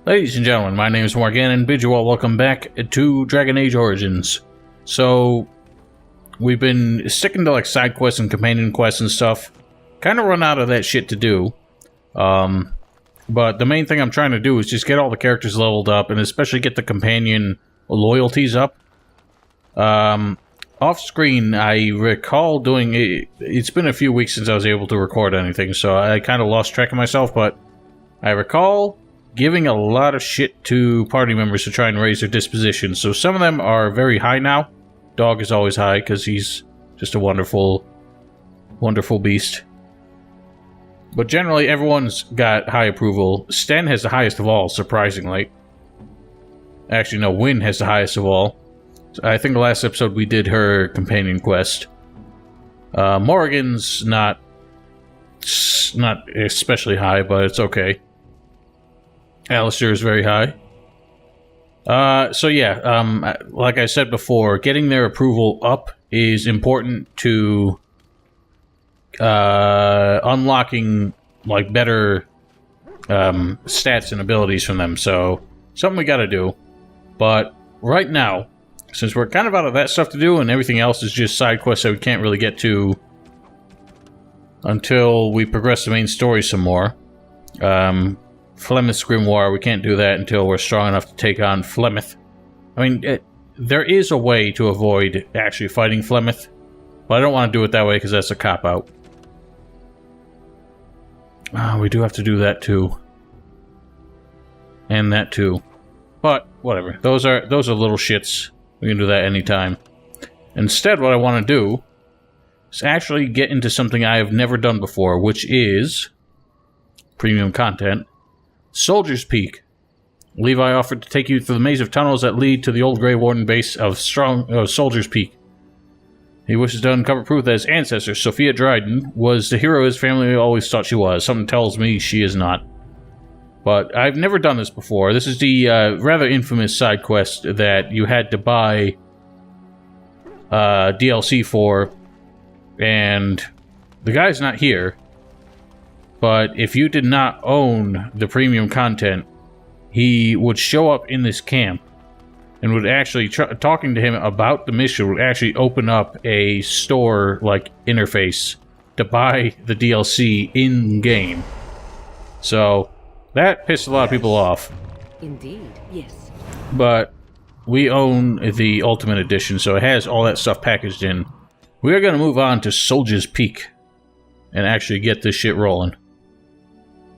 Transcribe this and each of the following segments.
Ladies and gentlemen, my name is Warden and bid you all welcome back to Dragon Age Origins. So, we've been sticking to like side quests and companion quests and stuff. Kind of run out of that shit to do. But the main thing I'm trying to do is just get all the characters leveled up and especially get the companion loyalties up. Off screen, I recall doing it. It's been a few weeks since I was able to record anything, so I kind of lost track of myself, but I recall giving a lot of shit to party members to try and raise their disposition. So some of them are very high now. Dog is always high because he's just a wonderful, wonderful beast. But generally, everyone's got high approval. Sten has the highest of all, surprisingly. Actually, no, Wynn has the highest of all. I think the last episode we did her companion quest. Morrigan's not especially high, but it's okay. Alistair is very high. So yeah, like I said before, getting their approval up is important to unlocking like better stats and abilities from them. So something we gotta do. But right now, since we're kind of out of that stuff to do and everything else is just side quests that we can't really get to until we progress the main story some more. Flemeth's Grimoire, we can't do that until we're strong enough to take on Flemeth. I mean, there is a way to avoid actually fighting Flemeth, but I don't want to do it that way because that's a cop-out. We do have to do that too. And that too. But, whatever. Those are little shits. We can do that anytime. Instead, what I want to do is actually get into something I have never done before, which is premium content. Soldier's Peak. Levi offered to take you through the maze of tunnels that lead to the old Grey Warden base of Soldier's Peak. He wishes to uncover proof that his ancestor, Levi Dryden, was the hero his family always thought she was. Something tells me she is not. But I've never done this before. This is the rather infamous side quest that you had to buy DLC for, and the guy's not here. But if you did not own the premium content, he would show up in this camp and would actually, talking to him about the mission, would actually open up a store like interface to buy the DLC in-game. So that pissed a lot of people off. Indeed, yes. But we own the Ultimate Edition, so it has all that stuff packaged in. We are going to move on to Soldier's Peak and actually get this shit rolling.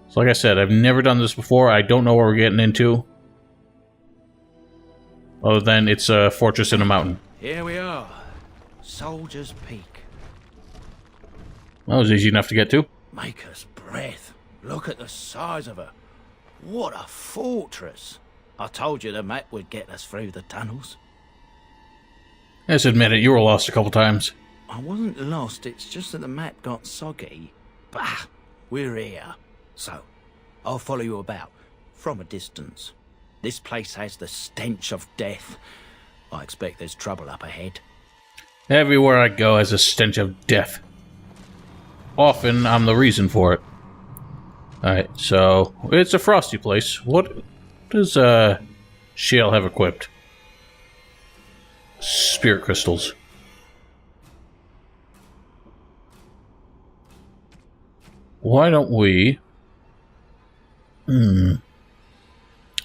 So like I said, I've never done this before. I don't know what we're getting into. Other than it's a fortress in a mountain. Here we are. Soldier's Peak. That was easy enough to get to. Maker's breath. Look at the size of her. What a fortress. I told you the map would get us through the tunnels. Let's admit it, you were lost a couple times. I wasn't lost, it's just that the map got soggy. Bah, we're here. So, I'll follow you about, from a distance. This place has the stench of death. I expect there's trouble up ahead. Everywhere I go has a stench of death. Often, I'm the reason for it. Alright, so, it's a frosty place. What does, Shale have equipped? Spirit crystals. Why don't we... Not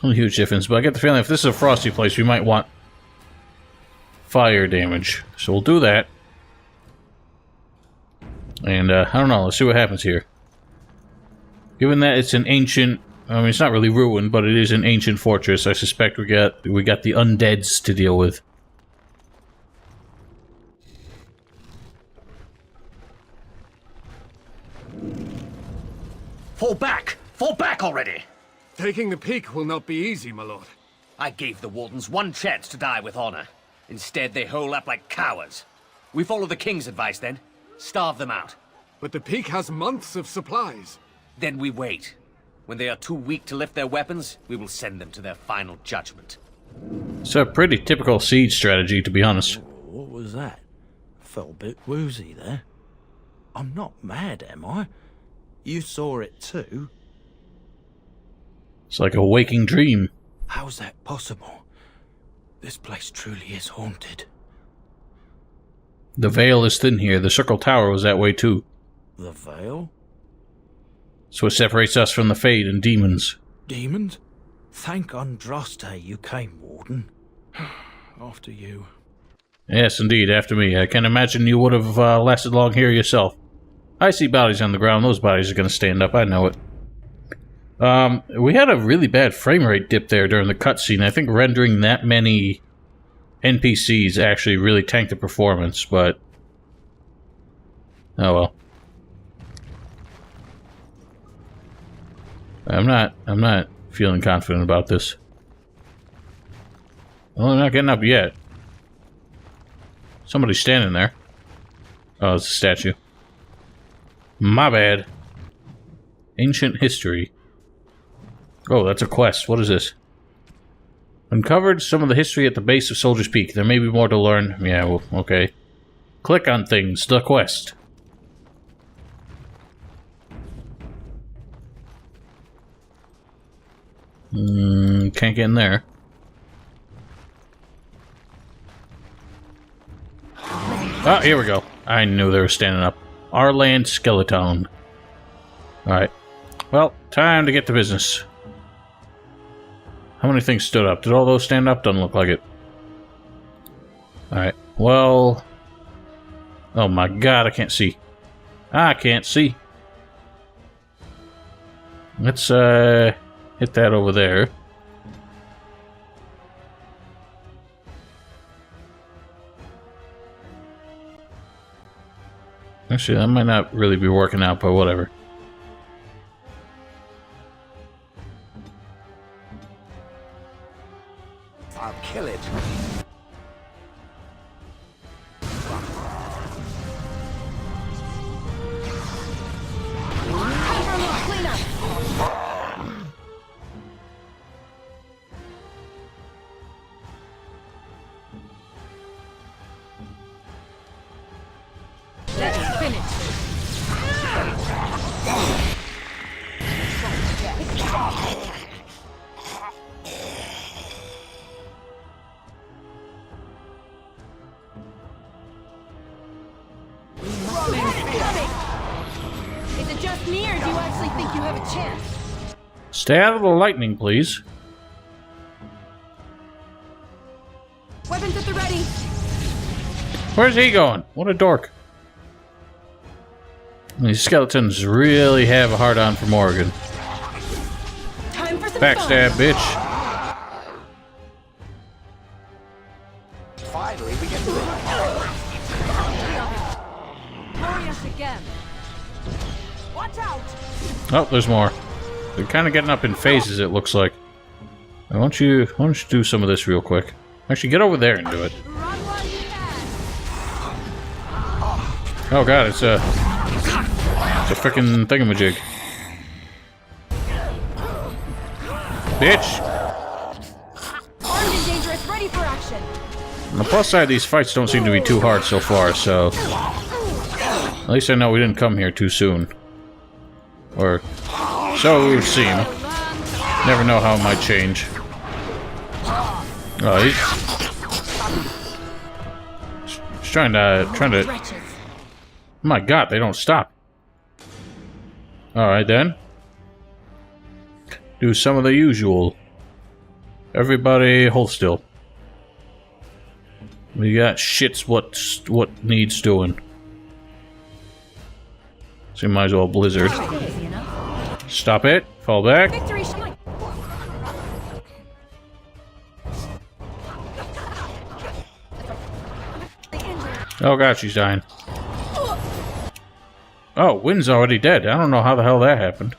a huge difference, but I get the feeling if this is a frosty place, we might want fire damage. So we'll do that. And, I don't know, let's see what happens here. Given that it's an ancient... I mean, it's not really ruined, but it is an ancient fortress, I suspect we got the undeads to deal with. Fall back! Fall back already! Taking the peak will not be easy, my lord. I gave the Wardens one chance to die with honor. Instead, they hole up like cowards. We follow the King's advice, then. Starve them out. But the peak has months of supplies. Then we wait. When they are too weak to lift their weapons, we will send them to their final judgment. It's a pretty typical siege strategy, to be honest. What was that? Felt a bit woozy there. I'm not mad, am I? You saw it too? It's like a waking dream. How's that possible? This place truly is haunted. The veil is thin here. The Circle Tower was that way too. The veil? It's what separates us from the Fade and demons. Demons? Thank Andraste you came, Warden. After you. Yes, indeed, after me. I can imagine you would have lasted long here yourself. I see bodies on the ground. Those bodies are going to stand up. I know it. We had a really bad frame rate dip there during the cutscene. I think rendering that many NPCs actually really tanked the performance, but... oh well. I'm not feeling confident about this. Well, I'm not getting up yet. Somebody's standing there. Oh, it's a statue. My bad. Ancient history. Oh, that's a quest. What is this? Uncovered some of the history at the base of Soldier's Peak. There may be more to learn. Yeah, well, okay. Click on things. The quest. Can't get in there. Ah, here we go. I knew they were standing up. Our land skeleton. Alright. Well, time to get to business. How many things stood up? Did all those stand up? Doesn't look like it. Alright. Well... oh my god, I can't see. I can't see. Let's, hit that over there. Actually, that might not really be working out, but whatever. I'll kill it. Let's finish. Is it just me, or do you actually think you have a chance? Stay out of the lightning, please. Weapons at the ready. Where's he going? What a dork. These skeletons really have a hard-on for Morgan. Time for some Backstab, fun. bitch. Finally, we get to it. Glorious again. Watch out! Oh, there's more. They're kind of getting up in phases, it looks like. Why don't you do some of this real quick? Actually, get over there and do it. Run while you can. Oh god, it's a frickin' thingamajig. Bitch! Armed and dangerous, ready for action. On the plus side, these fights don't seem to be too hard so far, so... at least I know we didn't come here too soon. Or... so it would seem. Never know how it might change. Oh, he's trying to... Wretches. my god, they don't stop. Alright then. Do some of the usual. Everybody hold still. We got shits what needs doing. So you might as well blizzard. Easy enough. Stop it. Fall back. Victory shine. Oh god, she's dying. Oh, Wynn's already dead. I don't know how the hell that happened.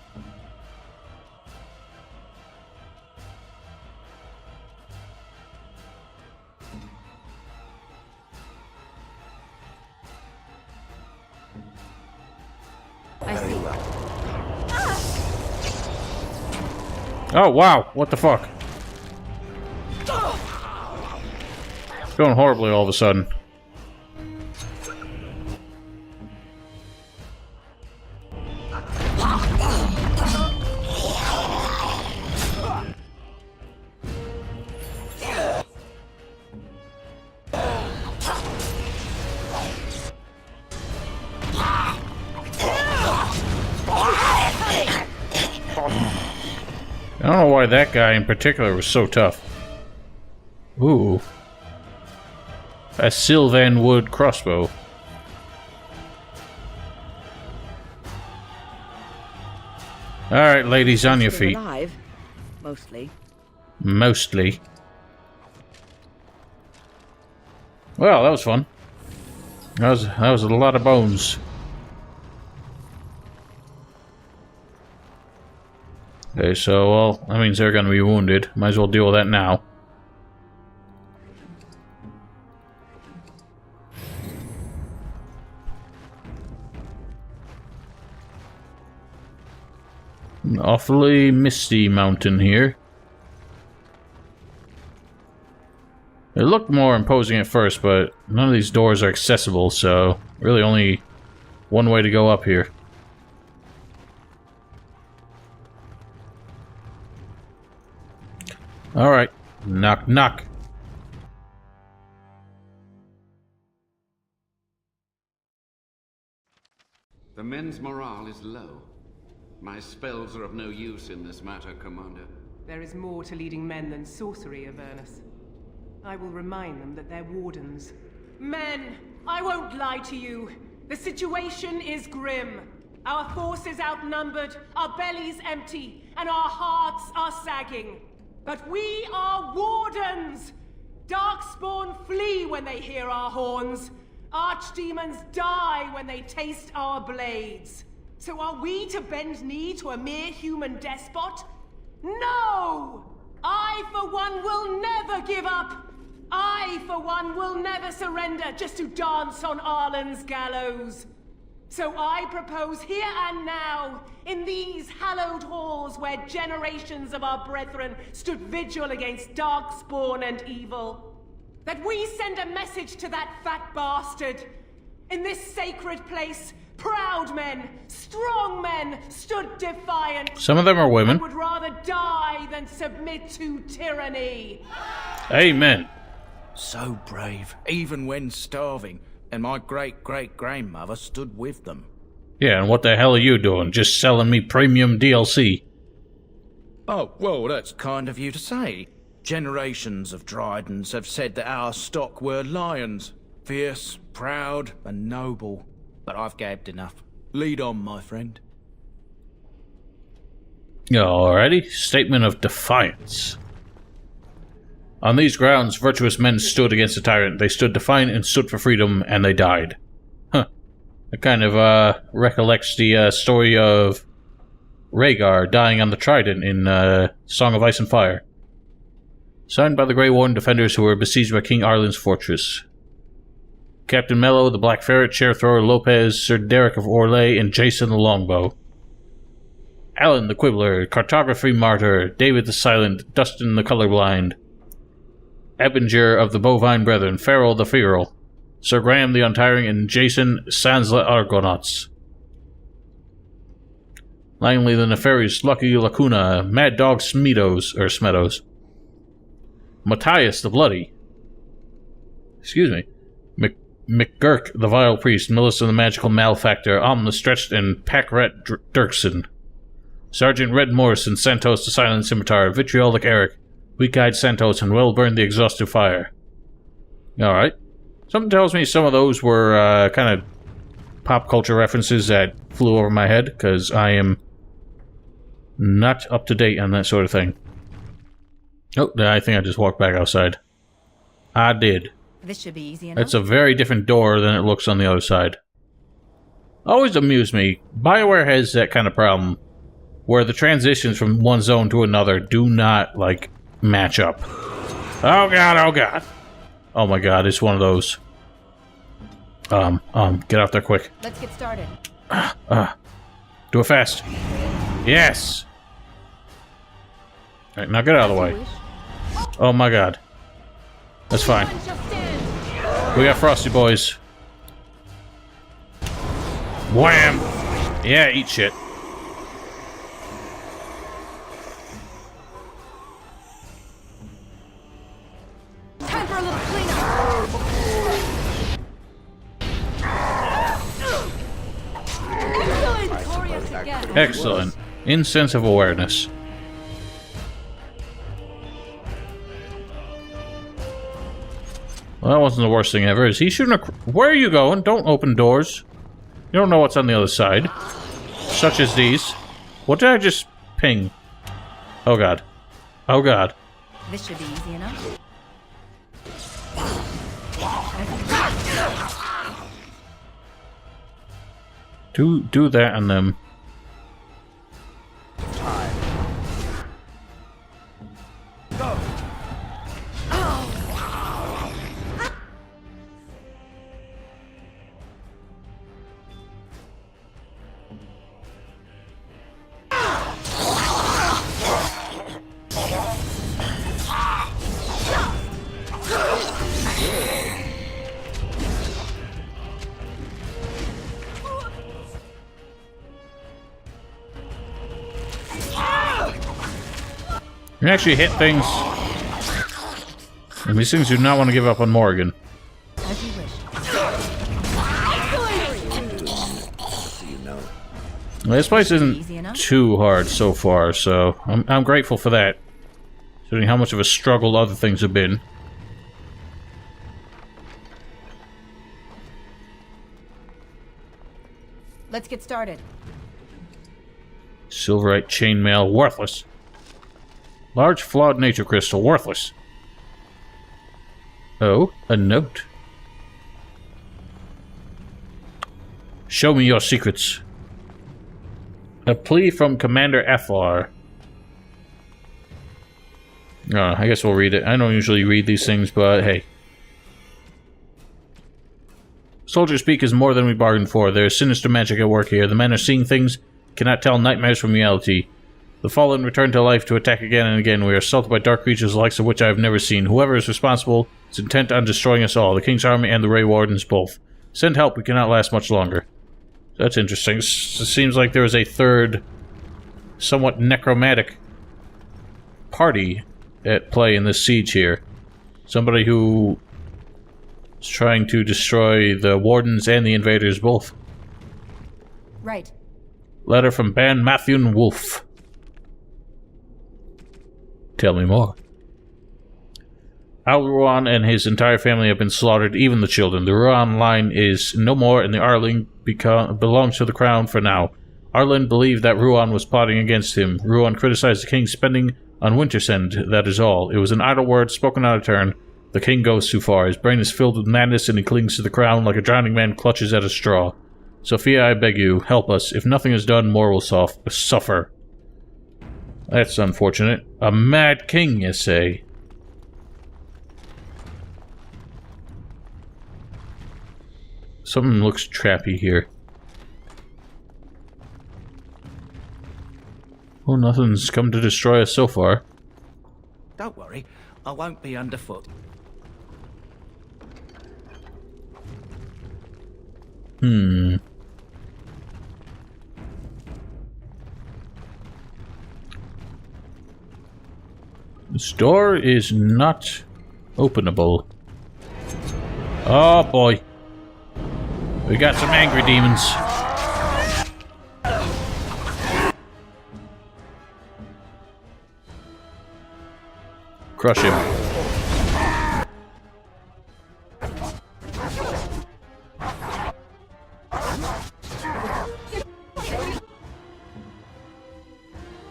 I see. Oh wow, what the fuck? It's going horribly all of a sudden. I don't know why that guy in particular was so tough. Ooh. A Sylvan Wood crossbow. Alright, ladies, on your Still feet. alive, mostly. Mostly. Well, that was fun. That was a lot of bones. Okay, so, well, that means they're gonna be wounded. Might as well deal with that now. An awfully misty mountain here. It looked more imposing at first, but none of these doors are accessible, so really only one way to go up here. Alright, knock knock. The men's morale is low. My spells are of no use in this matter, Commander. There is more to leading men than sorcery, Avernus. I will remind them that they're Wardens. Men, I won't lie to you. The situation is grim. Our forces outnumbered, our bellies empty, and our hearts are sagging. But we are Wardens! Darkspawn flee when they hear our horns. Archdemons die when they taste our blades. So are we to bend knee to a mere human despot? No! I, for one, will never give up! I, for one, will never surrender just to dance on Arlen's gallows. So I propose here and now, in these hallowed halls where generations of our brethren stood vigil against darkspawn and evil, that we send a message to that fat bastard. In this sacred place, proud men, strong men stood defiant. Some of them are women. And would rather die than submit to tyranny. Amen. So brave, even when starving, and my great-great-grandmother stood with them. Yeah, and what the hell are you doing? Just selling me premium DLC? Oh, well, that's kind of you to say. Generations of Drydens have said that our stock were lions. Fierce, proud, and noble. But I've gabbed enough. Lead on, my friend. Alrighty. Statement of defiance. On these grounds, virtuous men stood against the tyrant. They stood defiant and stood for freedom, and they died. Huh. It kind of, recollects the, story of Rhaegar dying on the Trident in, Song of Ice and Fire. Signed by the Grey Warden defenders who were besieged by King Arlen's fortress. Captain Mello, the Black Ferret, Chair Thrower Lopez, Sir Derek of Orlais, and Jason the Longbow. Alan the Quibbler, Cartography Martyr, David the Silent, Dustin the Colorblind. Ebinger of the Bovine Brethren, Farrell the Feral, Sir Graham the Untiring, and Jason sans les Argonauts. Langley the Nefarious, Lucky Lacuna, Mad Dog Smeadows. Matthias the Bloody. Excuse me. McGurk the Vile Priest, Millicent the Magical Malefactor, Om the Stretched, and Packrat Dirksen. Sergeant Red Morrison, Santos the Silent Scimitar, Vitriolic Eric, Weak-Eyed Santos, and Well-Burned the Exhaustive Fire. Alright. Something tells me some of those were kind of pop culture references that flew over my head, because I am not up to date on that sort of thing. Oh, I think I just walked back outside. I did. This should be easy enough. It's a very different door than it looks on the other side. Always amused me. BioWare has that kind of problem where the transitions from one zone to another do not, like, match up. Oh god, oh god. Oh my god, it's one of those. Get out there quick. Let's get started. Do it fast. Yes! Alright, now get out of the way. Oh my god. That's fine. We got Frosty Boys. Wham! Yeah, eat shit. Time for a little cleanup. Excellent! Victorious again. Excellent. Incense of awareness. Well, that wasn't the worst thing ever. Is he shooting a... Where are you going? Don't open doors. You don't know what's on the other side. Such as these. What did I just ping? Oh god. Oh god. This should be easy enough. Do that on them. You actually hit things. And these things do not want to give up on Morgan. As you wish. Well, this place isn't too hard so far, so I'm grateful for that. Considering how much of a struggle other things have been. Let's get started. Silverite chainmail, worthless. Large flawed nature crystal, worthless. Oh, a note. Show me your secrets. A plea from Commander Ethlar. I guess we'll read it. I don't usually read these things, but hey. Soldier speak is more than we bargained for. There is sinister magic at work here. The men are seeing things, cannot tell nightmares from reality. The fallen return to life to attack again and again. We are assaulted by dark creatures the likes of which I have never seen. Whoever is responsible is intent on destroying us all. The King's army and the Ray Wardens both. Send help, we cannot last much longer. That's interesting. It seems like there is a third, somewhat necromantic party at play in this siege here. Somebody who is trying to destroy the Wardens and the invaders both. Right. Letter from Ban Matthew Wolf. Tell me more. Al Ruan and his entire family have been slaughtered, even the children. The Ruan line is no more, and the Arling belongs to the crown for now. Arlen believed that Ruan was plotting against him. Ruan criticized the king's spending on Wintersend, that is all. It was an idle word spoken out of turn. The king goes too far. His brain is filled with madness, and he clings to the crown like a drowning man clutches at a straw. Sophia, I beg you, help us. If nothing is done, more will suffer. That's unfortunate. A mad king, you say? Something looks trappy here. Oh, nothing's come to destroy us so far. Don't worry, I won't be underfoot. This door is not openable. Oh boy. We got some angry demons. Crush him.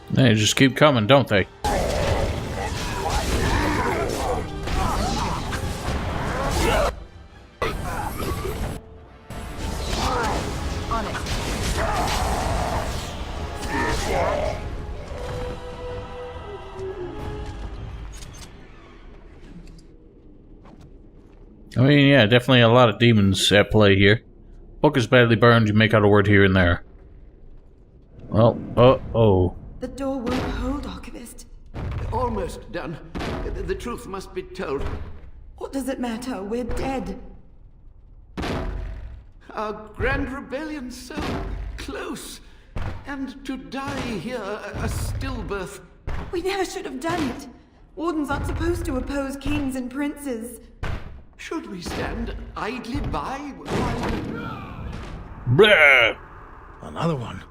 They just keep coming, don't they? I mean, yeah, definitely a lot of demons at play here. Book is badly burned, you make out a word here and there. Well, uh-oh. The door won't hold, Archivist. Almost done. The truth must be told. What does it matter? We're dead. Our grand rebellion so close. And to die here, a stillbirth. We never should have done it. Wardens aren't supposed to oppose kings and princes. Should we stand idly by while... Blah! Another one.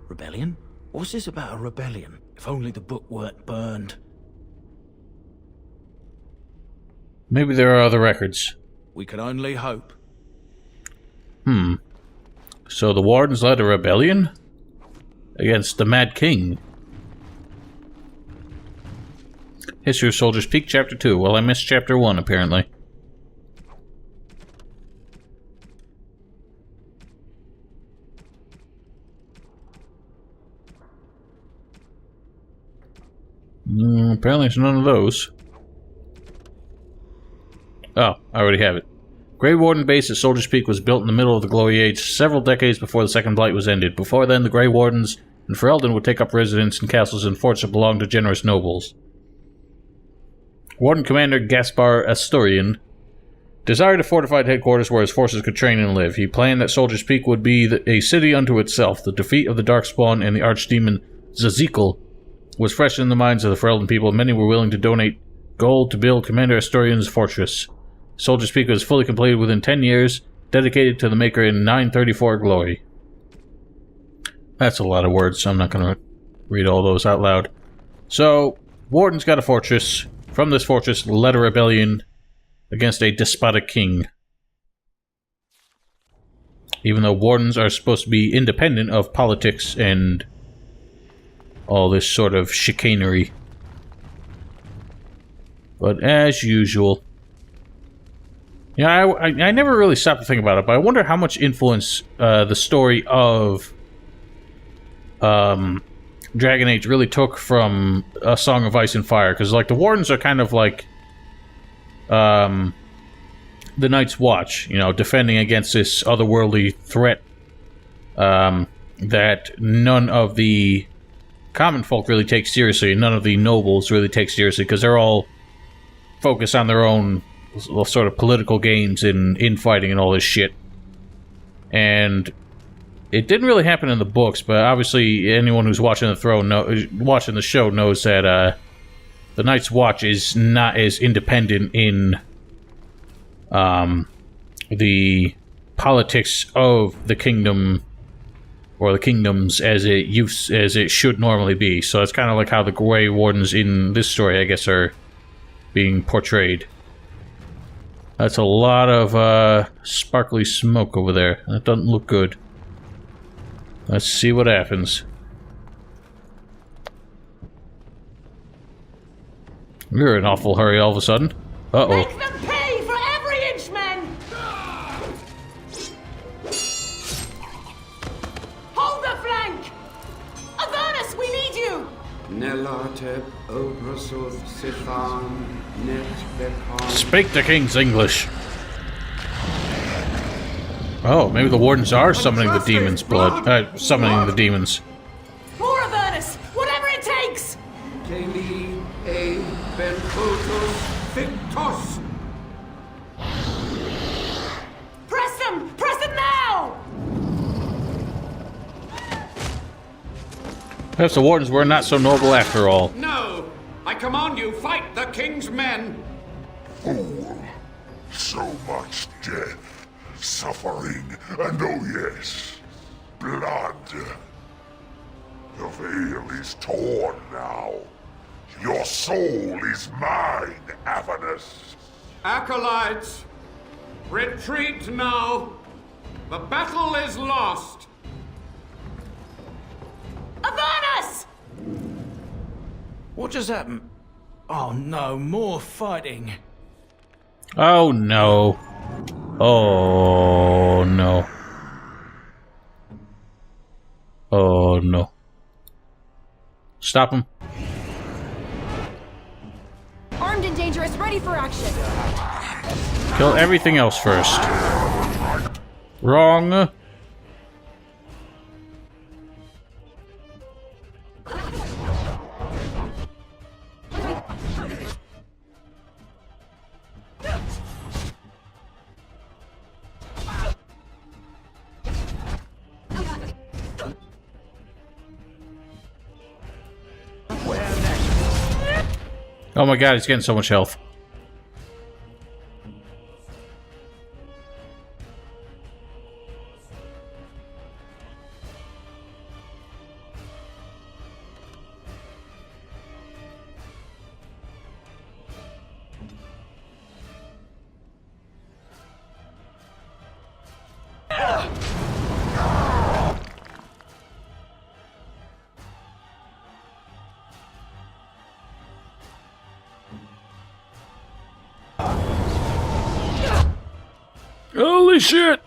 Rebellion? What's this about a rebellion? If only the book weren't burned. Maybe there are other records. We can only hope. So the Wardens led a rebellion against the Mad King. History of Soldiers Peak, Chapter 2. Well, I missed Chapter 1, apparently. Apparently it's none of those. Oh, I already have it. Grey Warden Base at Soldiers Peak was built in the middle of the Glory Age, several decades before the Second Blight was ended. Before then, the Grey Wardens and Ferelden would take up residence in castles and forts that belonged to generous nobles. Warden Commander Gaspar Asturian desired a fortified headquarters where his forces could train and live. He planned that Soldiers Peak would be a city unto itself. The defeat of the Darkspawn and the Archdemon Zazikel was fresh in the minds of the Ferelden people, and many were willing to donate gold to build Commander Asturian's fortress. Soldiers Peak was fully completed within 10 years, dedicated to the Maker in 934 glory. That's a lot of words, so I'm not going to read all those out loud. So, Warden's got a fortress. From this fortress, led a rebellion against a despotic king. Even though Wardens are supposed to be independent of politics and all this sort of chicanery. But as usual... Yeah, I never really stopped to think about it, but I wonder how much influence the story of Dragon Age really took from A Song of Ice and Fire, because like the Wardens are kind of like the Night's Watch, you know, defending against this otherworldly threat that none of the common folk really take seriously, and none of the nobles really take seriously, because they're all focused on their own sort of political games and infighting and all this shit. And it didn't really happen in the books, but obviously anyone who's watching the show knows that the Night's Watch is not as independent in the politics of the kingdom or the kingdoms as it should normally be. So it's kind of like how the Grey Wardens in this story, I guess, are being portrayed. That's a lot of sparkly smoke over there. That doesn't look good. Let's see what happens. You're in an awful hurry all of a sudden. Uh-oh. Make them pay for every inch, men! Hold the flank! Avernus, we need you! Nelatep obrasuth sithan net bekan. Speak the king's English. Oh, maybe the Wardens are summoning the demon's blood. Summoning the demons. More Avernus! Whatever it takes! Keli e benfotos fictos. Press them! Press them now! Perhaps the Wardens were not so noble after all. No! I command you, fight the king's men! Fool. So much death, suffering, and oh yes, blood. The veil is torn now. Your soul is mine, Avernus. Acolytes, retreat now. The battle is lost. Avernus! What just happened? Oh no, more fighting. Oh no. Oh no. Oh no. Stop him. Armed and dangerous, ready for action. Kill everything else first. Wrong. Oh my god, he's getting so much health. Holy shit!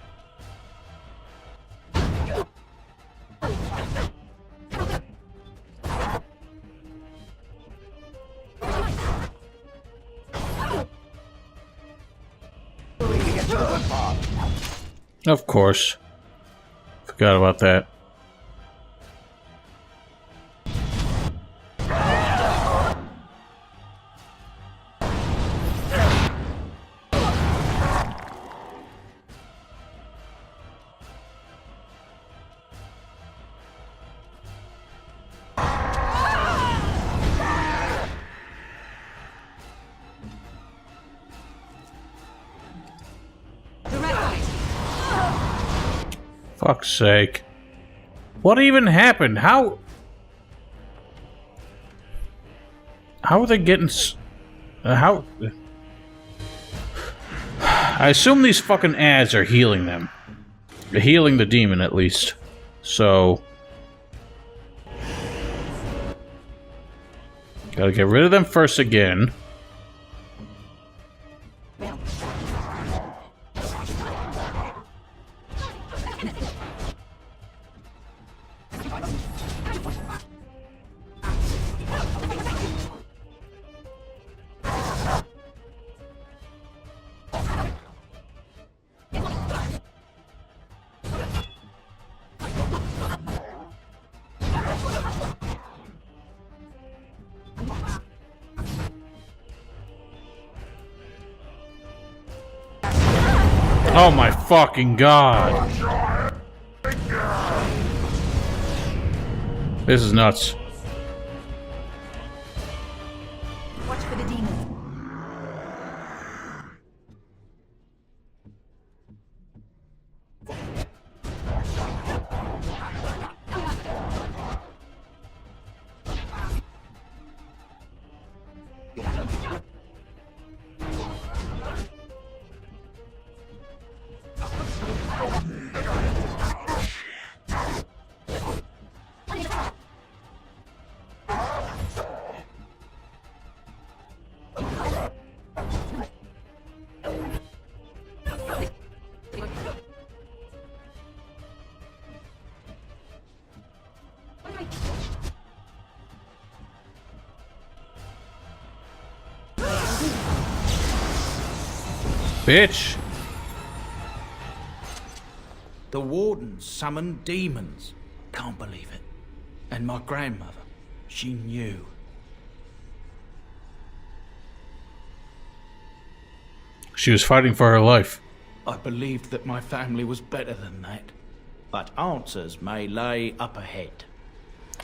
Of course. Forgot about that. Fuck's sake. What even happened? How are they getting how... I assume these fucking ads are healing them. Healing the demon, at least. So... gotta get rid of them first again. Oh my fucking god. This is nuts. Watch for the demons. Bitch! The Wardens summoned demons. Can't believe it. And my grandmother, she knew. She was fighting for her life. I believed that my family was better than that. But answers may lay up ahead.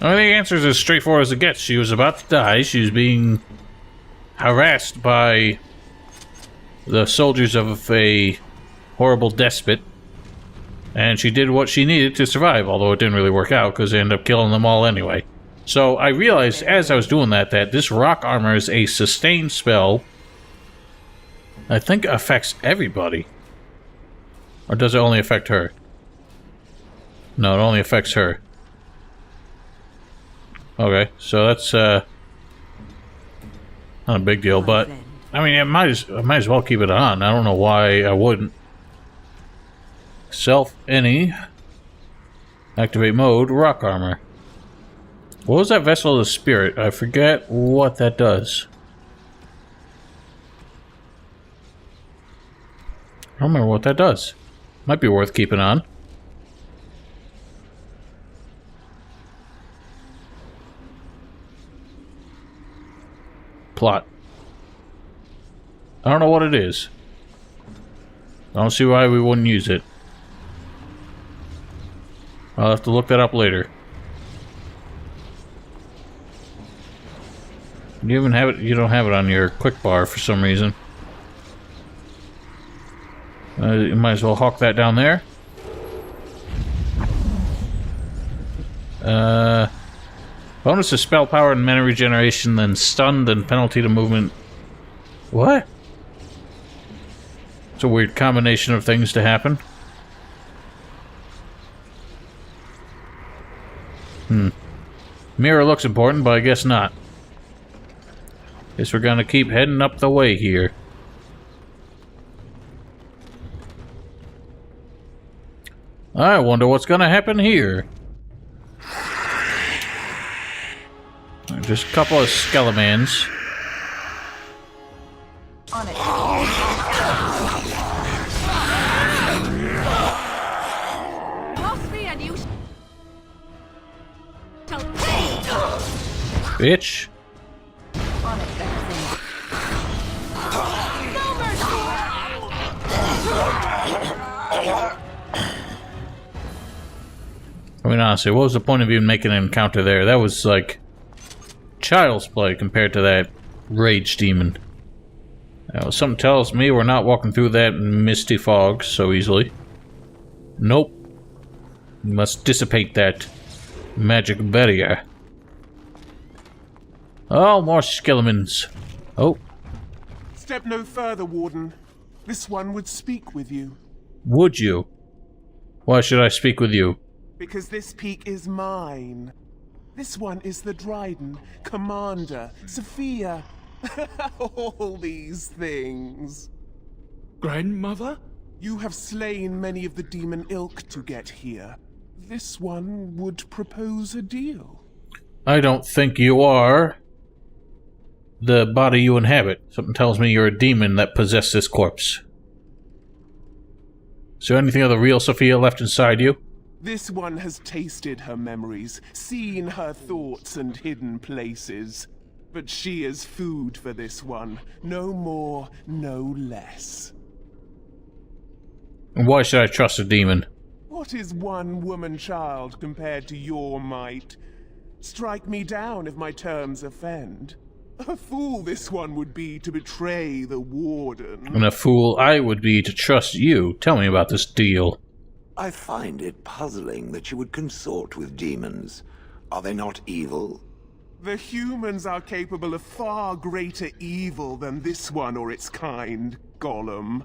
I think the answer is as straightforward as it gets. She was about to die. She was being harassed by the soldiers of a horrible despot. And she did what she needed to survive, although it didn't really work out because they ended up killing them all anyway. So I realized as I was doing that this rock armor is a sustained spell. I think it affects everybody. Or does it only affect her? No, it only affects her. Okay, so that's not a big deal, but I mean, I might as well keep it on. I don't know why I wouldn't. Self any activate mode rock armor. What was that vessel of the spirit? I forget what that does. I don't remember what that does. Might be worth keeping on. Plot. I don't know what it is. I don't see why we wouldn't use it. I'll have to look that up later. You even have it. You don't have it on your quick bar for some reason. You might as well hawk that down there. Bonus to spell power and mana regeneration, then stunned and penalty to movement. What? It's a weird combination of things to happen. Mirror looks important, but I guess not. Guess we're gonna keep heading up the way here. I wonder what's gonna happen here. Just a couple of skeletons. On it. Bitch. On it, everything. I mean, honestly, what was the point of even making an encounter there? That was like child's play compared to that rage demon. Something tells me we're not walking through that misty fog so easily. Nope. We must dissipate that magic barrier. Oh, more skeletons. Oh. Step no further, Warden. This one would speak with you. Would you? Why should I speak with you? Because this peak is mine. This one is the Dryden, Commander, Sophia. All these things. Grandmother? You have slain many of the demon ilk to get here. This one would propose a deal. I don't think you are the body you inhabit. Something tells me you're a demon that possessed this corpse. Is there anything of the real Sophia left inside you? This one has tasted her memories, seen her thoughts and hidden places. But she is food for this one. No more, no less. And why should I trust a demon? What is one woman child compared to your might? Strike me down if my terms offend. A fool this one would be to betray the Warden. And a fool I would be to trust you. Tell me about this deal. I find it puzzling that you would consort with demons. Are they not evil? The humans are capable of far greater evil than this one or its kind, Gollum.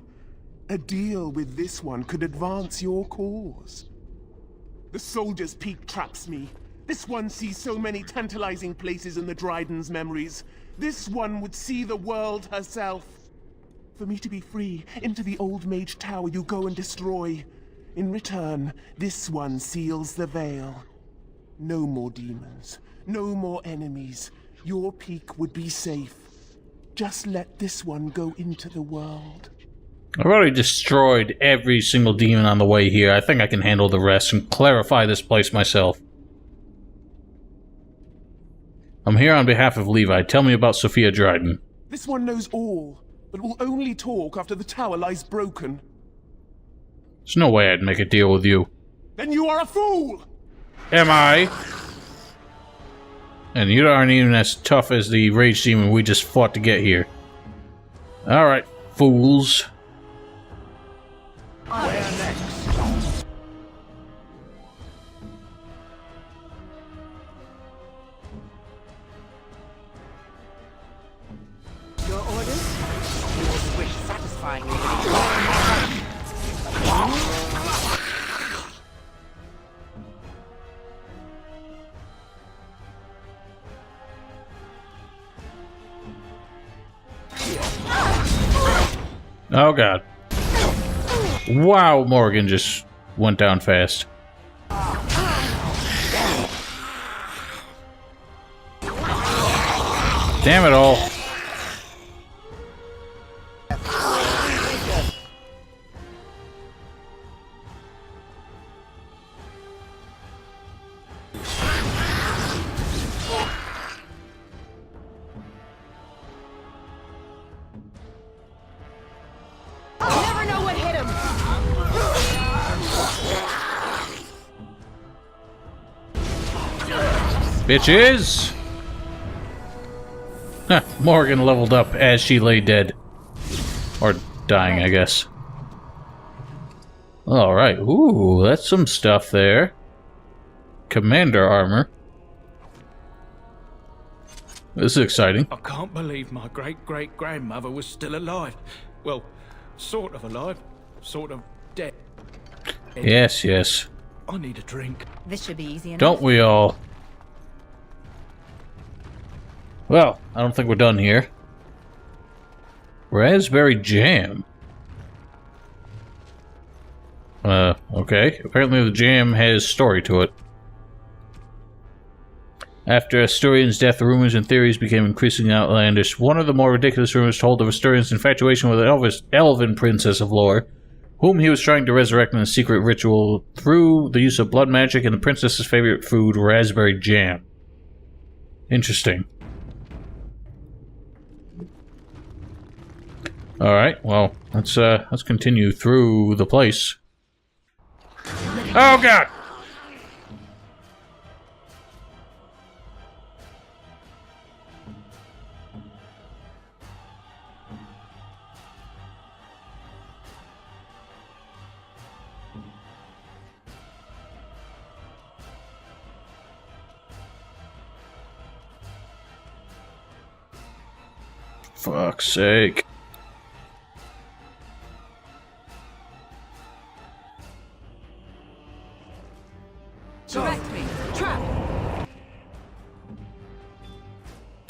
A deal with this one could advance your cause. The Soldier's Peak traps me. This one sees so many tantalizing places in the Dryden's memories. This one would see the world herself. For me to be free, into the Old Mage Tower you go and destroy. In return, this one seals the veil. No more demons. No more enemies. Your peak would be safe. Just let this one go into the world. I've already destroyed every single demon on the way here. I think I can handle the rest and clarify this place myself. I'm here on behalf of Levi. Tell me about Sophia Dryden. This one knows all, but will only talk after the tower lies broken. There's no way I'd make a deal with you. Then you are a fool! Am I? And you aren't even as tough as the rage demon we just fought to get here. Alright, fools. Where next? Your orders? Yours wish satisfying me. Oh god. Wow, Morgan just went down fast. Damn it all. Bitches! Huh, Morgan leveled up as she lay dead. Or dying, I guess. Alright, ooh, that's some stuff there. Commander armor. This is exciting. I can't believe my great-great-grandmother was still alive. Well, sort of alive, sort of dead. Yes, yes. I need a drink. This should be easy enough. Don't we all? Well, I don't think we're done here. Raspberry jam. Okay. Apparently the jam has story to it. After Asturian's death, rumors and theories became increasingly outlandish. One of the more ridiculous rumors told of Asturian's infatuation with an elven princess of lore, whom he was trying to resurrect in a secret ritual through the use of blood magic and the princess's favorite food, raspberry jam. Interesting. Alright, well, let's continue through the place. Oh god! Fuck's sake. Direct me. Trap.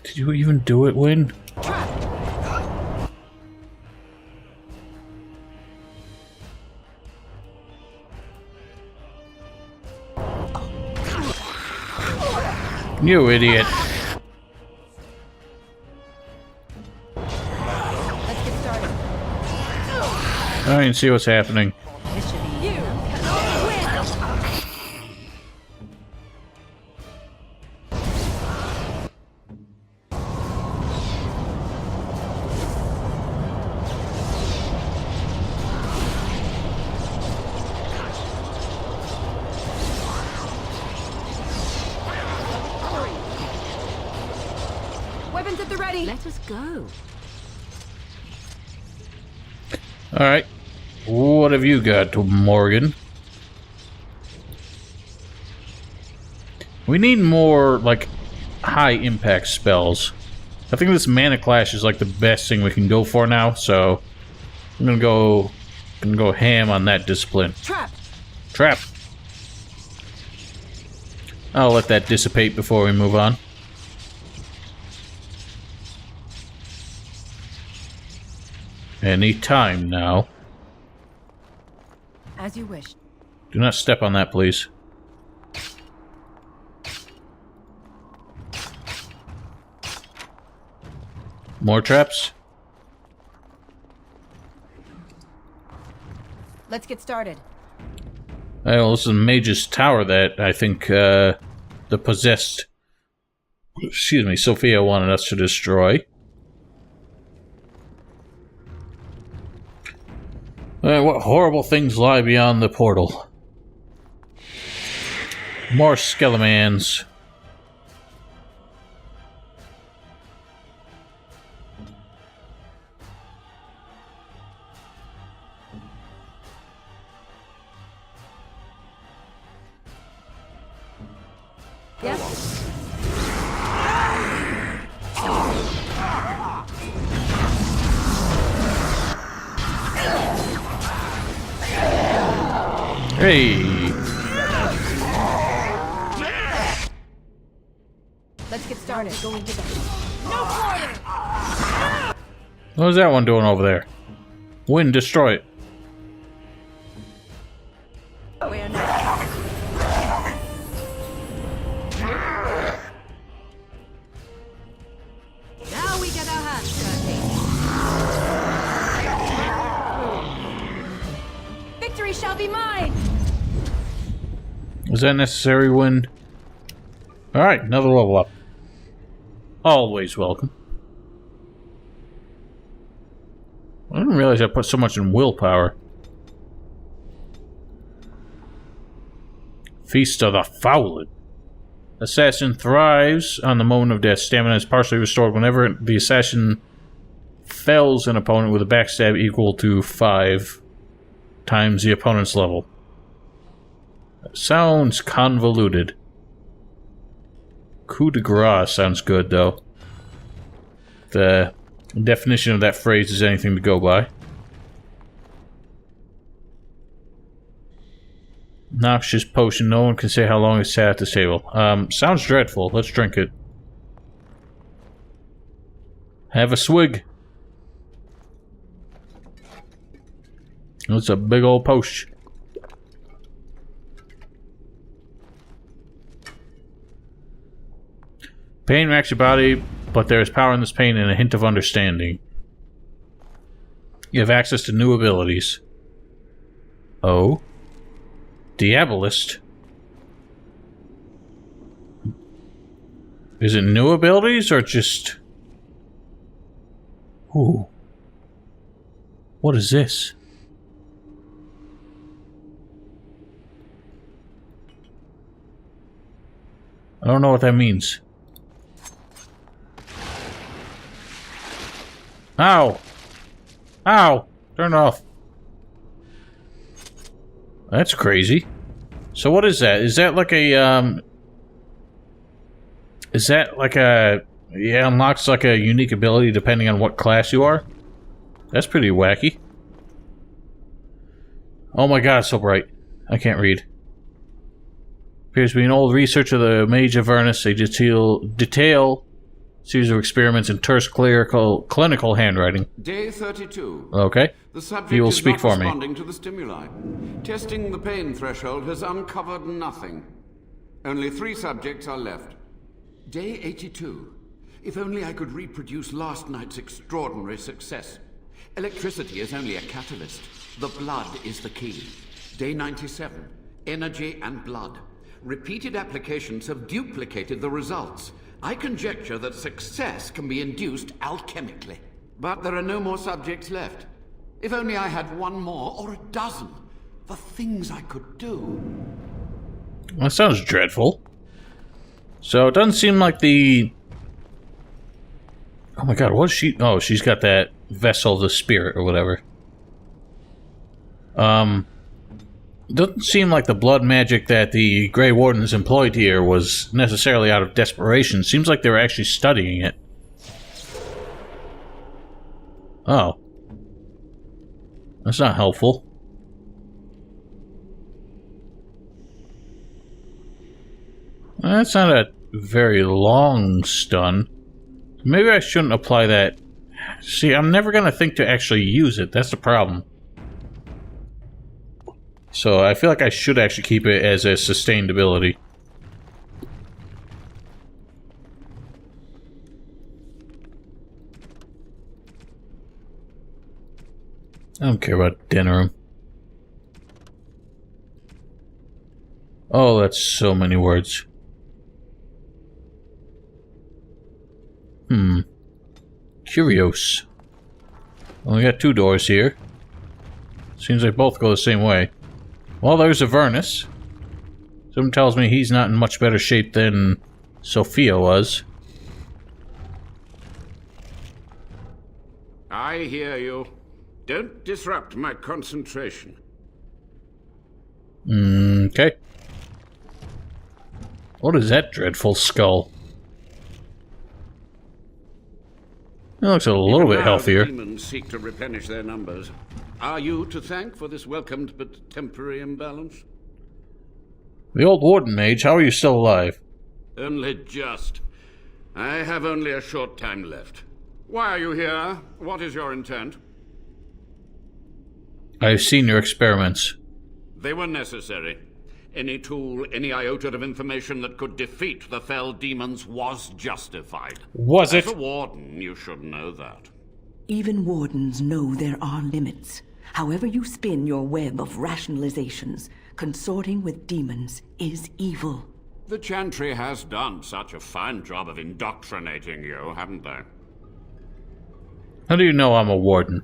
Did you even do it, Win? Trap. You idiot. Let's get started. I can see what's happening. This should be you. Weapons at the ready. Let us go. Alright. What have you got, Morgan? We need more, like, high-impact spells. I think this Mana Clash is, like, the best thing we can go for now, so... I'm gonna go ham on that discipline. Trap. Trap! I'll let that dissipate before we move on. Any time now. As you wish. Do not step on that, please. More traps? Let's get started. Well, this is Mage's Tower that I think the possessed... Excuse me, Sophia wanted us to destroy. What horrible things lie beyond the portal? More Skelemans. Yes. Hey! Let's get started. Going to the... No quarter! What is that one doing over there? Wind, destroy it. Where now? Now we get our hands dirty. Victory shall be mine! Was that necessary, Wind? Alright, another level up. Always welcome. I didn't realize I put so much in willpower. Feast of the Fabled. Assassin thrives on the moment of death. Stamina is partially restored whenever the assassin fells an opponent with a backstab equal to 5 times the opponent's level. That sounds convoluted. Coup de grace sounds good, though. The definition of that phrase is anything to go by. Noxious potion. No one can say how long it's sat at this table. Sounds dreadful. Let's drink it. Have a swig. It's a big old potion. Pain racks your body, but there is power in this pain and a hint of understanding. You have access to new abilities. Oh. Diabolist. Is it new abilities or just... Ooh. What is this? I don't know what that means. Ow! Ow! Turn off. That's crazy. So what is that? Is that like a, Is that like a... Yeah, unlocks like a unique ability depending on what class you are? That's pretty wacky. Oh my god, it's so bright. I can't read. Appears to be an old research of the Mage of Avernus. They detail series of experiments in terse clinical handwriting. Day 32. Okay. The subject You will is speak not for me. responding to the stimuli. Testing the pain threshold has uncovered nothing. Only 3 subjects are left. Day 82. If only I could reproduce last night's extraordinary success. Electricity is only a catalyst. The blood is the key. Day 97. Energy and blood. Repeated applications have duplicated the results. I conjecture that success can be induced alchemically. But there are no more subjects left. If only I had 1 more, or a dozen. The things I could do. That sounds dreadful. So it doesn't seem like the... Oh my god, what is she... Oh, she's got that vessel of the spirit or whatever. Doesn't seem like the blood magic that the Grey Wardens employed here was necessarily out of desperation. Seems like they were actually studying it. Oh. That's not helpful. That's not a very long stun. Maybe I shouldn't apply that. See, I'm never going to think to actually use it. That's the problem. So I feel like I should actually keep it as a sustained ability. I don't care about dinner. Oh, that's so many words. Curious. Only got 2 doors here. Seems like both go the same way. Well, there's Avernus. Someone tells me he's not in much better shape than Sophia was. I hear you. Don't disrupt my concentration. Okay. What is that dreadful skull? It looks a little bit healthier. Demons seek to replenish their numbers. Are you to thank for this welcomed but temporary imbalance? The old Warden mage, how are you still alive? Only just. I have only a short time left. Why are you here? What is your intent? I've seen your experiments. They were necessary. Any tool, any iota of information that could defeat the fell demons was justified. Was it? As a warden, you should know that. Even wardens know there are limits. However you spin your web of rationalizations, consorting with demons is evil. The Chantry has done such a fine job of indoctrinating you, haven't they? How do you know I'm a warden?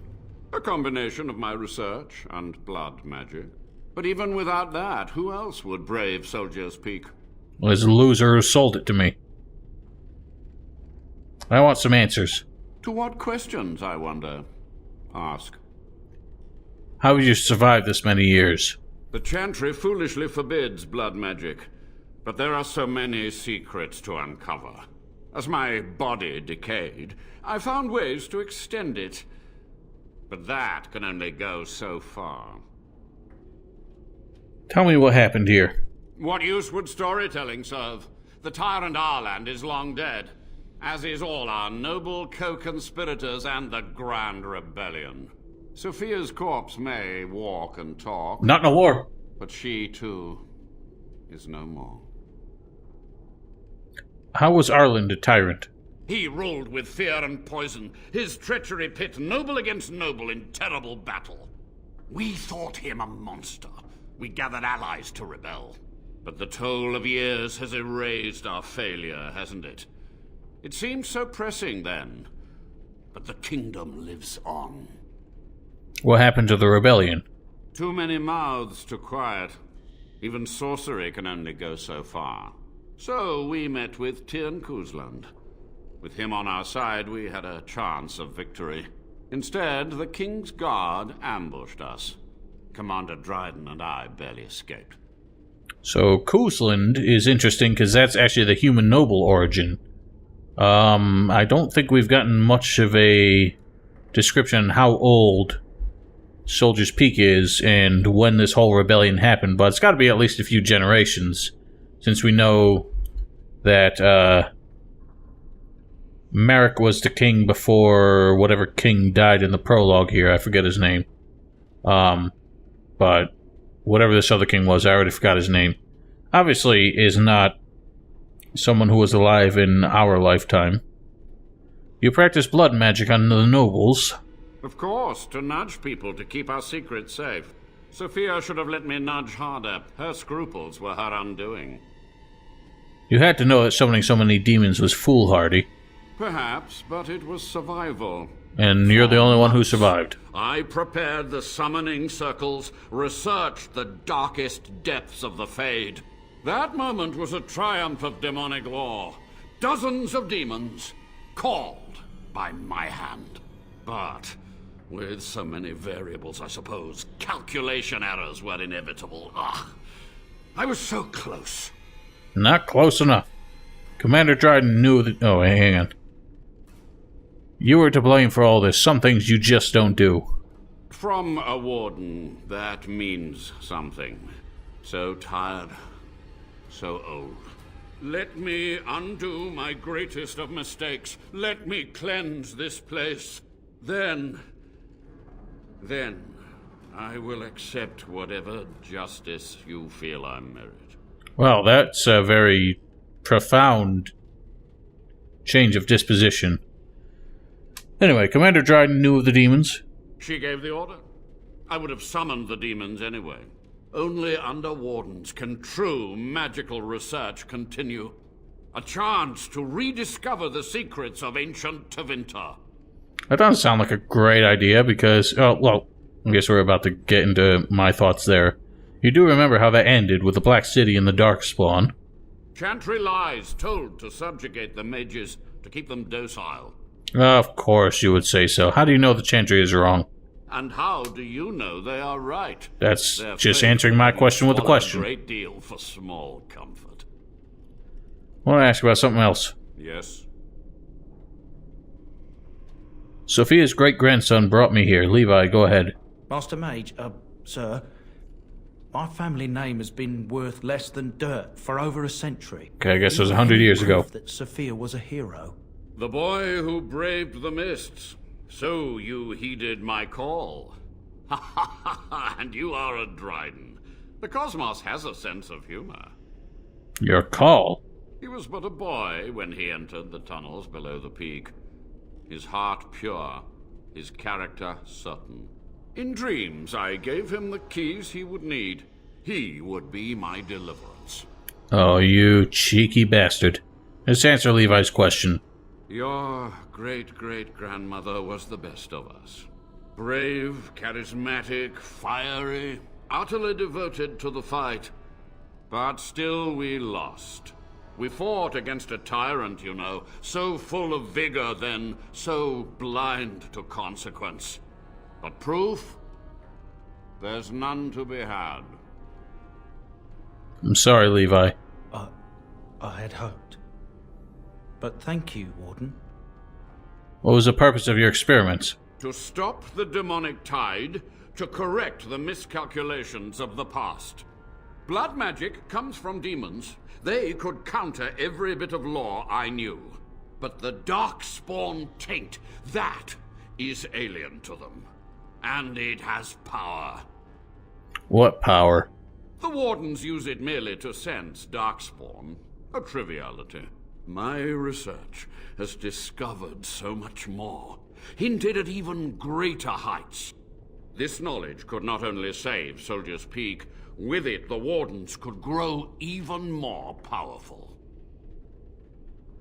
A combination of my research and blood magic. But even without that, who else would brave Soldier's Peak? Well, there's a loser who sold it to me. I want some answers. To what questions, I wonder? Ask. How have you survived this many years? The Chantry foolishly forbids blood magic, but there are so many secrets to uncover. As my body decayed, I found ways to extend it. But that can only go so far. Tell me what happened here. What use would storytelling serve? The tyrant Arland is long dead, as is all our noble co-conspirators and the Grand Rebellion. Sophia's corpse may walk and talk. Not no war. But she, too, is no more. how was Arland a tyrant? He ruled with fear and poison, his treachery pit noble against noble in terrible battle. We thought him a monster. We gathered allies to rebel. But the toll of years has erased our failure, hasn't it? It seemed so pressing then. But the kingdom lives on. What happened to the rebellion? Too many mouths to quiet. Even sorcery can only go so far. So we met with Tirn Kuzland. With him on our side, we had a chance of victory. Instead, the King's Guard ambushed us. Commander Dryden and I barely escaped. So Kuzland is interesting because that's actually the human noble origin. I don't think we've gotten much of a description on how old Soldier's Peak is and when this whole rebellion happened, but it's got to be at least a few generations, since we know that Merrick was the king before whatever king died in the prologue here. I forget his name. But whatever this other king was, I already forgot his name. Obviously is not someone who was alive in our lifetime. You practice blood magic on the nobles. Of course, to nudge people to keep our secrets safe. Sophia should have let me nudge harder. Her scruples were her undoing. You had to know that summoning so many demons was foolhardy. Perhaps, but it was survival. And you're the only one who survived. I prepared the summoning circles, researched the darkest depths of the Fade. That moment was a triumph of demonic law. Dozens of demons, called by my hand. But with so many variables, I suppose, calculation errors were inevitable. I was so close. Not close enough. Commander Dryden knew that... Oh, hang on. You were to blame for all this. Some things you just don't do. From a warden, that means something. So tired, so old. Let me undo my greatest of mistakes. Let me cleanse this place. Then I will accept whatever justice you feel I merit. Well, that's a very profound change of disposition. Anyway, Commander Dryden knew of the demons. She gave the order. I would have summoned the demons anyway. Only under Wardens can true magical research continue. A chance to rediscover the secrets of ancient Tevinter. That doesn't sound like a great idea because... Oh, well, I guess we're about to get into my thoughts there. You do remember how that ended with the Black City and the Darkspawn. Chantry lies told to subjugate the mages, to keep them docile. Of course you would say so. How do you know the Chantry is wrong? And how do you know they are right? That's just answering my question with a question. A great deal for small comfort. I want to ask about something else. Yes? Sophia's great-grandson brought me here. Levi, go ahead. Master Mage, sir, my family name has been worth less than dirt for over a century. Okay, I guess it was 100 years ago. That Sophia was a hero. The boy who braved the mists. So you heeded my call. Ha ha ha ha, and you are a Dryden. The cosmos has a sense of humor. Your call? He was but a boy when he entered the tunnels below the peak. His heart pure, his character certain. In dreams, I gave him the keys he would need. He would be my deliverance. Oh, you cheeky bastard. Let's answer Levi's question. Your great-great-grandmother was the best of us. Brave, charismatic, fiery, utterly devoted to the fight. But still we lost. We fought against a tyrant, you know, so full of vigor then, so blind to consequence. But proof? There's none to be had. I'm sorry, Levi. I had hoped. But thank you, Warden. What was the purpose of your experiments? To stop the demonic tide, to correct the miscalculations of the past. Blood magic comes from demons. They could counter every bit of law I knew. But the Darkspawn taint, that is alien to them. And it has power. What power? The Wardens use it merely to sense Darkspawn. A triviality. My research has discovered so much more, hinted at even greater heights. This knowledge could not only save Soldier's Peak, with it the Wardens could grow even more powerful.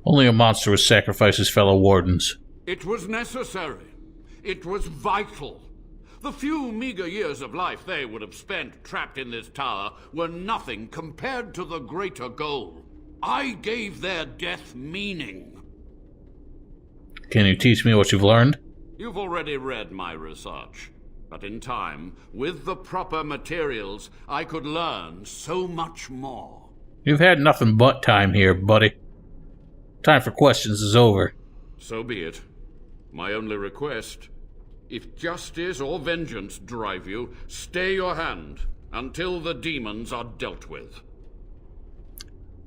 Only a monster would sacrifice his fellow Wardens. It was necessary. It was vital. The few meager years of life they would have spent trapped in this tower were nothing compared to the greater goal. I gave their death meaning. Can you teach me what you've learned? You've already read my research. But in time, with the proper materials, I could learn so much more. You've had nothing but time here, buddy. Time for questions is over. So be it. My only request, if justice or vengeance drive you, stay your hand until the demons are dealt with.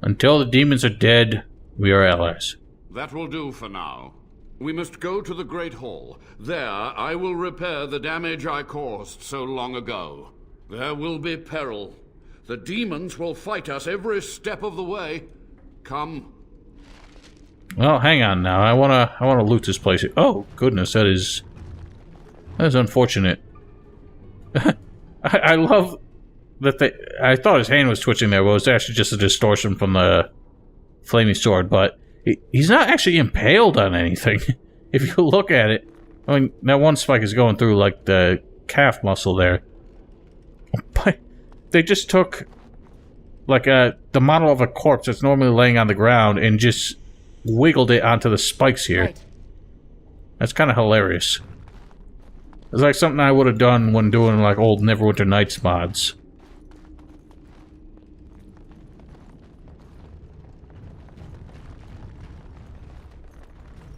Until the demons are dead, we are allies. That will do for now. We must go to the Great Hall. There, I will repair the damage I caused so long ago. There will be peril. The demons will fight us every step of the way. Come. Well, hang on now. I wanna loot this place. Oh goodness, that is unfortunate. I love that I thought his hand was twitching there, but it was actually just a distortion from the flaming sword. But he's not actually impaled on anything. If you look at it, I mean, that one spike is going through like the calf muscle there. But they just took like the model of a corpse that's normally laying on the ground and just wiggled it onto the spikes here. Right. That's kind of hilarious. It's like something I would have done when doing like old Neverwinter Nights mods.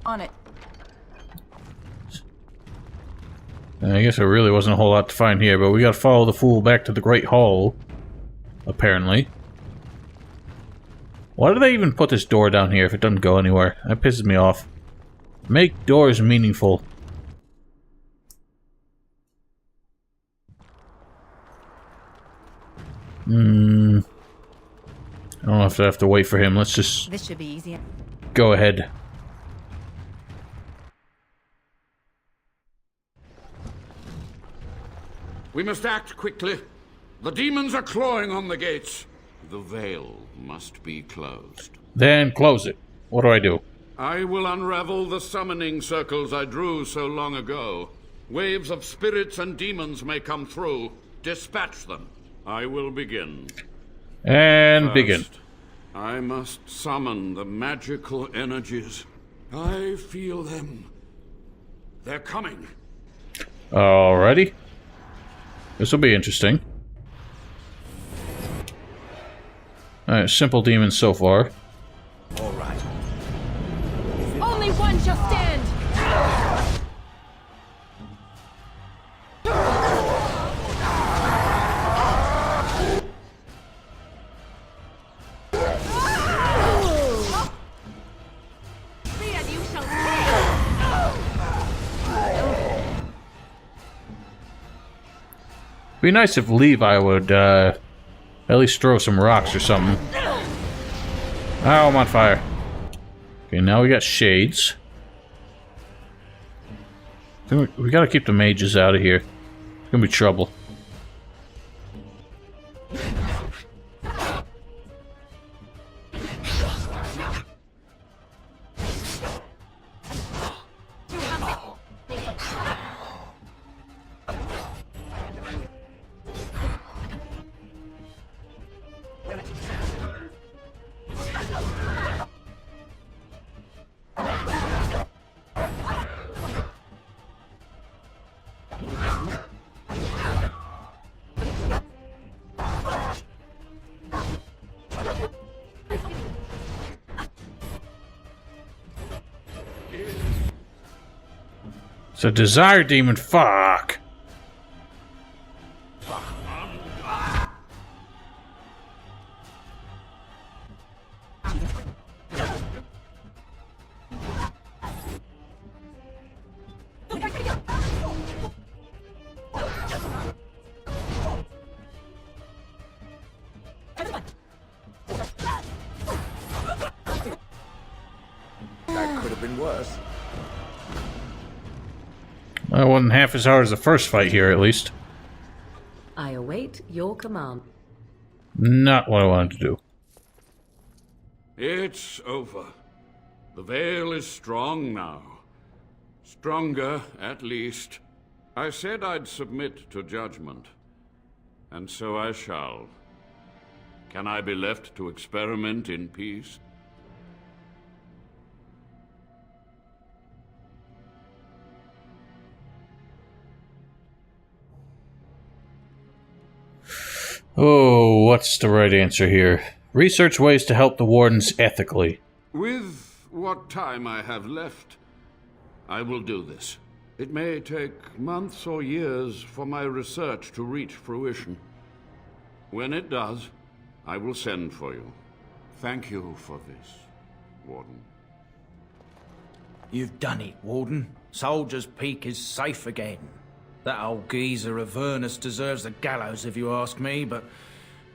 On it. I guess there really wasn't a whole lot to find here, but we gotta follow the fool back to the Great Hall. Apparently. Why do they even put this door down here if it doesn't go anywhere? That pisses me off. Make doors meaningful. I don't know if I have to wait for him. Let's just... This should be easy. Go ahead. We must act quickly. The demons are clawing on the gates. The veil must be closed. Then close it. What do I do? I will unravel the summoning circles I drew so long ago. Waves of spirits and demons may come through. Dispatch them. I will begin. And First, begin. I must summon the magical energies. I feel them. They're coming. Alrighty. This will be interesting. Alright, simple demons so far. Alright. Only one shall stand! Be nice if Levi would at least throw some rocks or something. Oh, I'm on fire. Okay, now we got shades. We gotta keep the mages out of here. It's gonna be trouble. It's a desire demon. Fuck. worse. Well, it wasn't half as hard as the first fight here, at least. I await your command. Not what I wanted to do. It's over. The veil is strong now. Stronger, at least. I said I'd submit to judgment. And so I shall. Can I be left to experiment in peace? Oh, what's the right answer here? Research ways to help the Wardens ethically. With what time I have left, I will do this. It may take months or years for my research to reach fruition. When it does, I will send for you. Thank you for this, Warden. You've done it, Warden. Soldier's Peak is safe again. That old geezer of Avernus deserves the gallows if you ask me, but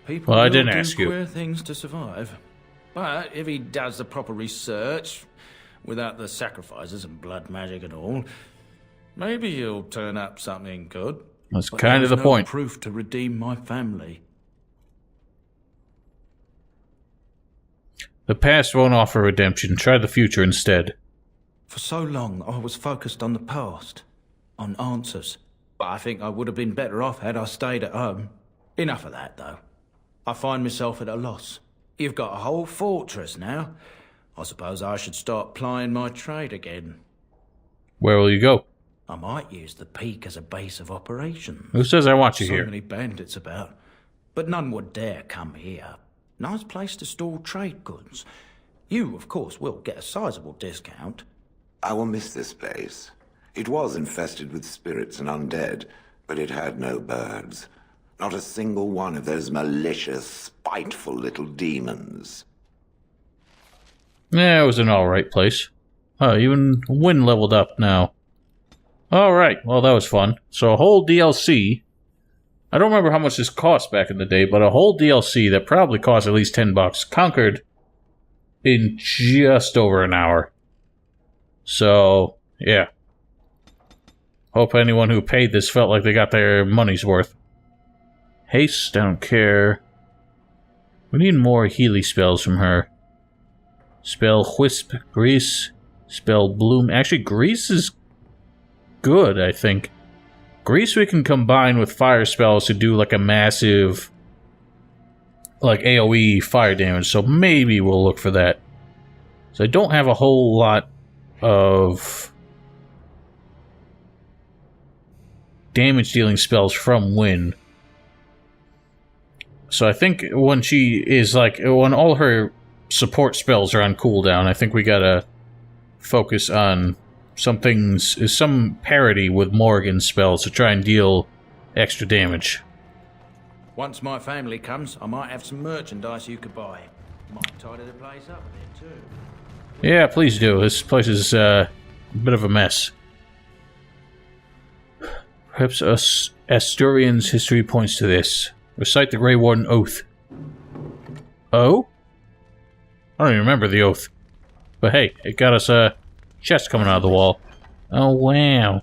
people I didn't do ask you. queer things to survive. But if he does the proper research, without the sacrifices and blood magic and all, maybe he'll turn up something good. That's But kind of the there's no point. proof to redeem my family. The past won't offer redemption. Try the future instead. For so long, I was focused on the past, on answers. But I think I would have been better off had I stayed at home. Enough of that, though. I find myself at a loss. You've got a whole fortress now. I suppose I should start plying my trade again. Where will you go? I might use the Peak as a base of operations. Who says I want you So here? many bandits about. But none would dare come here. Nice place to store trade goods. You, of course, will get a sizable discount. I will miss this place. It was infested with spirits and undead, but it had no birds. Not a single one of those malicious, spiteful little demons. Yeah, it was an alright place. Even Wind leveled up now. Alright, well that was fun. So a whole DLC. I don't remember how much this cost back in the day, but a whole DLC that probably cost at least $10 conquered in just over an hour. So, yeah. Hope anyone who paid this felt like they got their money's worth. Haste, I don't care. We need more Healy spells from her. Spell Wisp, Grease, spell Bloom. Actually, Grease is good, I think. Grease we can combine with fire spells to do like a massive, like AoE fire damage, so maybe we'll look for that. So I don't have a whole lot of damage dealing spells from Wind. So I think when she is like, when all her support spells are on cooldown, I think we gotta focus on some things, some parity with Morrigan's spells to try and deal extra damage. Once my family comes, I might have some merchandise you could buy. Might tidy the place up a bit too. Yeah, please do. This place is a bit of a mess. Perhaps Asturian's history points to this. Recite the Grey Warden Oath. Oh? I don't even remember the oath. But hey, it got us a chest coming out of the wall. Oh, wow.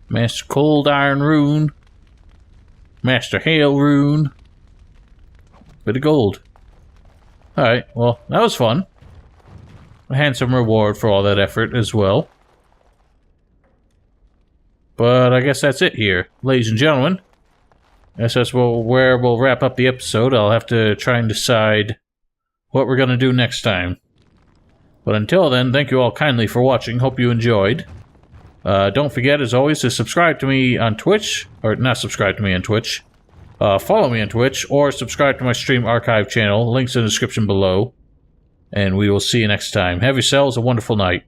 Master Cold Iron Rune. Master Hail Rune. Bit of gold. Alright, well, that was fun. A handsome reward for all that effort as well. But I guess that's it here, ladies and gentlemen. I guess that's where we'll wrap up the episode. I'll have to try and decide what we're going to do next time. But until then, thank you all kindly for watching. Hope you enjoyed. Don't forget, as always, to subscribe to me on Twitch. Or not subscribe to me on Twitch. Follow me on Twitch, or subscribe to my stream archive channel. Links in the description below. And we will see you next time. Have yourselves a wonderful night.